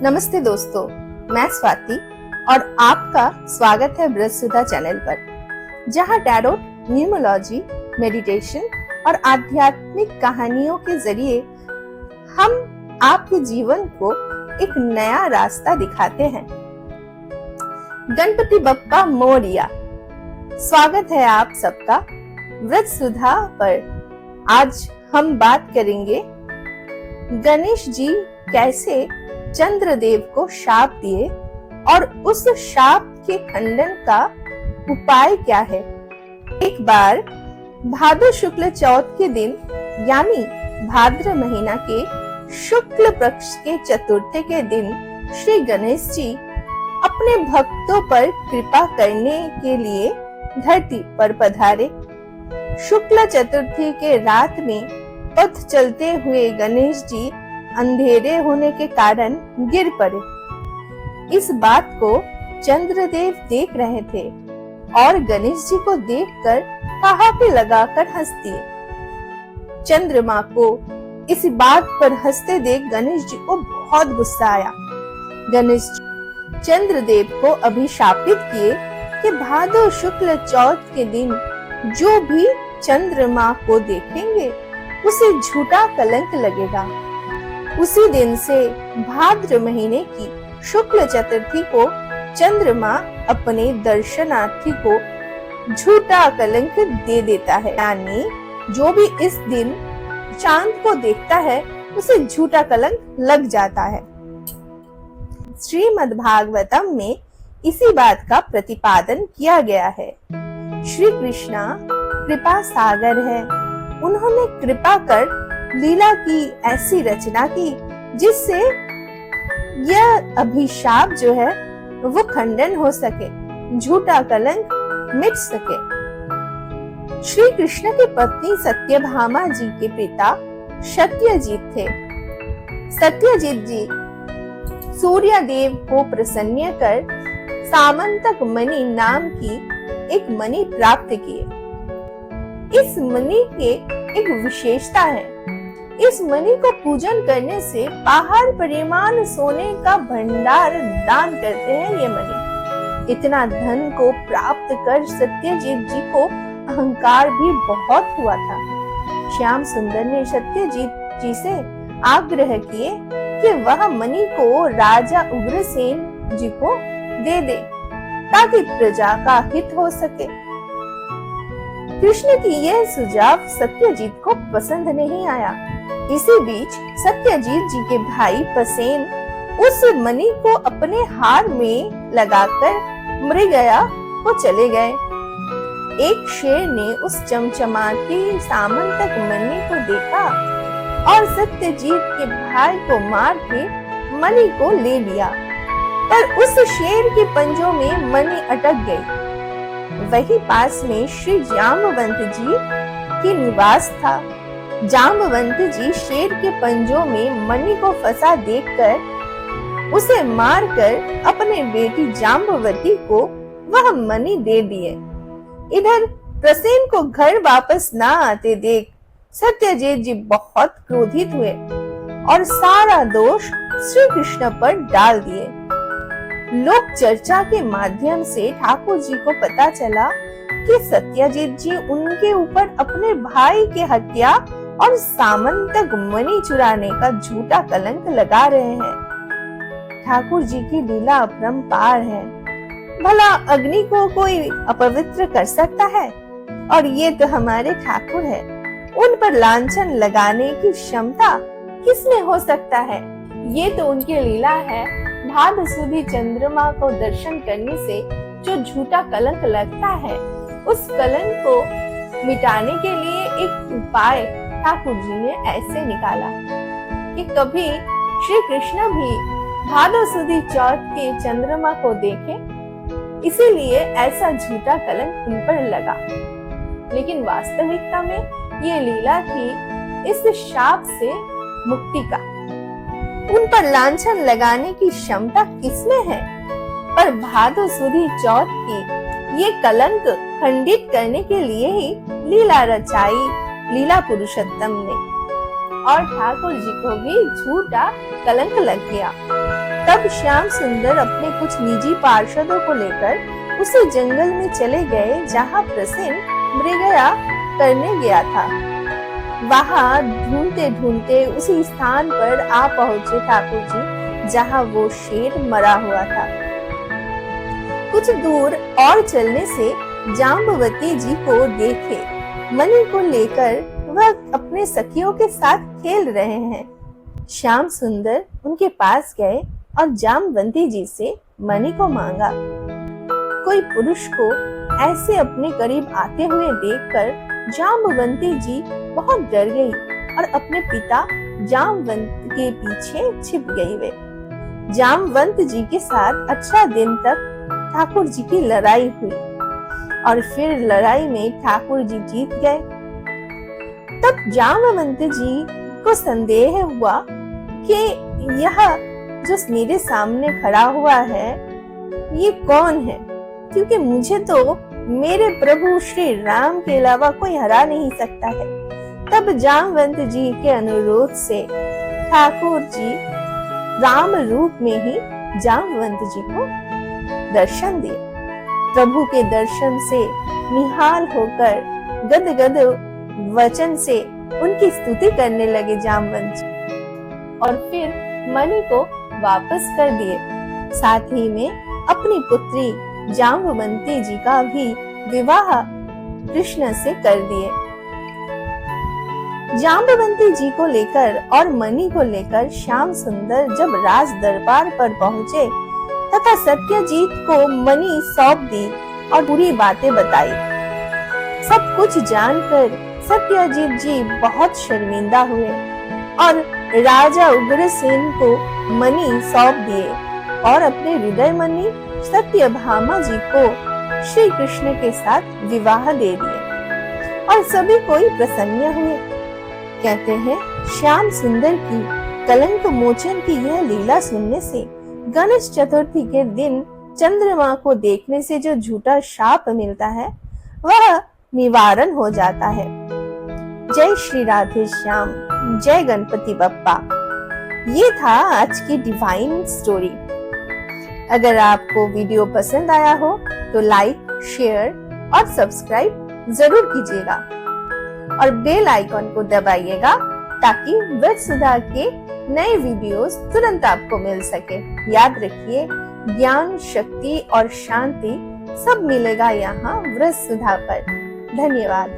नमस्ते दोस्तों, मैं स्वाति और आपका स्वागत है ब्रजसुधा चैनल पर, जहां टैरोट, न्यूमरोलॉजी, मेडिटेशन और आध्यात्मिक कहानियों के जरिए हम आपके जीवन को एक नया रास्ता दिखाते हैं। गणपति बप्पा मोरिया। स्वागत है आप सबका ब्रजसुधा पर। आज हम बात करेंगे गणेश जी कैसे चंद्रदेव को शाप दिए और उस शाप के खंडन का उपाय क्या है। एक बार भाद्र शुक्ल चौथ के दिन यानी भाद्र महीना के शुक्ल पक्ष के चतुर्थी के दिन श्री गणेश जी अपने भक्तों पर कृपा करने के लिए धरती पर पधारे। शुक्ल चतुर्थी के रात में पथ चलते हुए गणेश जी अंधेरे होने के कारण गिर पड़े। इस बात को चंद्रदेव देख रहे थे और गणेश जी को देखकर ठहाके लगाकर हंस दिए। चंद्रमा को इस बात पर हंसते देख गणेश जी को बहुत गुस्सा आया। गणेश जी चंद्रदेव को अभिशापित किए कि भादो शुक्ल चौथ के दिन जो भी चंद्रमा को देखेंगे उसे झूठा कलंक लगेगा। उसी दिन से भाद्र महीने की शुक्ल चतुर्थी को चंद्रमा अपने दर्शनार्थी को झूठा कलंक दे देता है, यानी जो भी इस दिन चांद को देखता है उसे झूठा कलंक लग जाता है। श्रीमद्भागवतम में इसी बात का प्रतिपादन किया गया है। श्री कृष्णा कृपा सागर है। उन्होंने कृपा कर लीला की ऐसी रचना की जिससे यह अभिशाप जो है वो खंडन हो सके, झूठा कलंक मिट सके। श्री कृष्ण की पत्नी सत्यभामा जी के पिता सत्यजीत थे। सत्यजीत जी सूर्यदेव को प्रसन्न कर सामंतक मणि नाम की एक मणि प्राप्त किए। इस मणि के एक विशेषता है, इस मणि को पूजन करने से बाहर परिमाण सोने का भंडार दान करते हैं ये मणि। इतना धन को प्राप्त कर सत्यजीत जी को अहंकार भी बहुत हुआ था। श्याम सुंदर ने सत्यजीत जी से आग्रह किए कि वह मणि को राजा उग्रसेन जी को दे दे ताकि प्रजा का हित हो सके। कृष्ण की यह सुझाव सत्यजीत को पसंद नहीं आया। इसी बीच सत्यजीत जी के भाई पसेन उस मणि को अपने हार में लगाकर मृगया को चले गए। एक शेर ने उस चमचमाती सामंतक मणि को देखा और सत्यजीत के भाई को मार के मणि को ले लिया, पर उस शेर के पंजों में मणि अटक गई। वही पास में श्री जाम्बवंत जी की निवास था। जाम्बवंत जी शेर के पंजों में मणि को फंसा देखकर उसे मारकर अपने बेटी जाम्बवती को वह मणि दे दिए। इधर प्रसेन को घर वापस ना आते देख सत्यजीत जी बहुत क्रोधित हुए और सारा दोष श्री कृष्ण पर डाल दिए। लोक चर्चा के माध्यम से ठाकुर जी को पता चला कि सत्यजीत जी उनके ऊपर अपने भाई की हत्या और सामंतक मणि चुराने का झूठा कलंक लगा रहे हैं। ठाकुर जी की लीला अपरंपार है। भला अग्नि को कोई अपवित्र कर सकता है, और ये तो हमारे ठाकुर है। उन पर लांछन लगाने की क्षमता किसमें हो सकता है। ये तो उनकी लीला है। भाद्र सुदी चंद्रमा को दर्शन करने से जो झूठा कलंक लगता है, उस कलंक को मिटाने के लिए एक उपाय ठाकुर जी ने ऐसे निकाला कि कभी श्री कृष्ण भी भादो सुदी चौथ के चंद्रमा को देखें, इसीलिए ऐसा झूठा कलंक उन पर लगा। लेकिन वास्तविकता में ये लीला थी इस शाप से मुक्ति का। उन पर लांछन लगाने की क्षमता किसमें है, पर भादो सुदी चौथ की ये कलंक खंडित करने के लिए ही लीला रचाई लीला पुरुषोत्तम ने। और ठाकुर जी को भी झूठा कलंक लग गया। तब श्याम सुंदर अपने कुछ निजी पार्षदों को लेकर उसी जंगल में चले गए जहाँ प्रसेन मृगया करने गया था। वहाँ ढूंढते ढूंढते उसी स्थान पर आ पहुंचे ठाकुर जी जहाँ वो शेर मरा हुआ था। कुछ दूर और चलने से जाम्बवती जी को देखे मणि को लेकर वह अपने सखियों के साथ खेल रहे हैं। श्याम सुंदर उनके पास गए और जाम्बवती जी से मणि को मांगा। कोई पुरुष को ऐसे अपने करीब आते हुए देखकर जाम्बवती जी बहुत डर गई और अपने पिता जामवंत के पीछे छिप गई। वे जामवंत जी के साथ अच्छा दिन तक ठाकुर जी की लड़ाई हुई और फिर लड़ाई में ठाकुर जी जीत गए। तब जामवंत जी को संदेह हुआ कि यह जो मेरे सामने खड़ा हुआ है ये कौन है, क्योंकि मुझे तो मेरे प्रभु श्री राम के अलावा कोई हरा नहीं सकता है। तब जामवंत जी के अनुरोध से ठाकुर जी राम रूप में ही जामवंत जी को दर्शन दिए। प्रभु के दर्शन से निहाल होकर गदगद वचन से उनकी स्तुति करने लगे जामवंत जी और फिर मणि को वापस कर दिए। साथ ही में अपनी पुत्री जाम्बवती जी का भी विवाह कृष्ण से कर दिए। जाम्बवती जी को लेकर और मणि को लेकर श्याम सुंदर जब राज दरबार पर पहुँचे तथा सत्यजीत को मणि सौंप दी और पूरी बातें बताई। सब कुछ जानकर सत्यजीत जी बहुत शर्मिंदा हुए और राजा उग्रसेन को मणि सौंप दिए और अपने हृदय मणि सत्यभामा जी को श्री कृष्ण के साथ विवाह दे दिए और सभी कोई प्रसन्न हुए। कहते हैं श्याम सुंदर की कलंक मोचन की यह लीला सुनने से गणेश चतुर्थी के दिन चंद्रमा को देखने से जो झूठा शाप मिलता है वह निवारण हो जाता है। जय श्री राधे श्याम, जय गणपति बप्पा। ये था आज की डिवाइन स्टोरी। अगर आपको वीडियो पसंद आया हो तो लाइक, शेयर और सब्सक्राइब जरूर कीजिएगा और बेल आइकॉन को दबाइएगा ताकि व्रत सुधा के नए वीडियोस तुरंत आपको मिल सके। याद रखिए, ज्ञान, शक्ति और शांति सब मिलेगा यहाँ व्रत सुधा पर। धन्यवाद।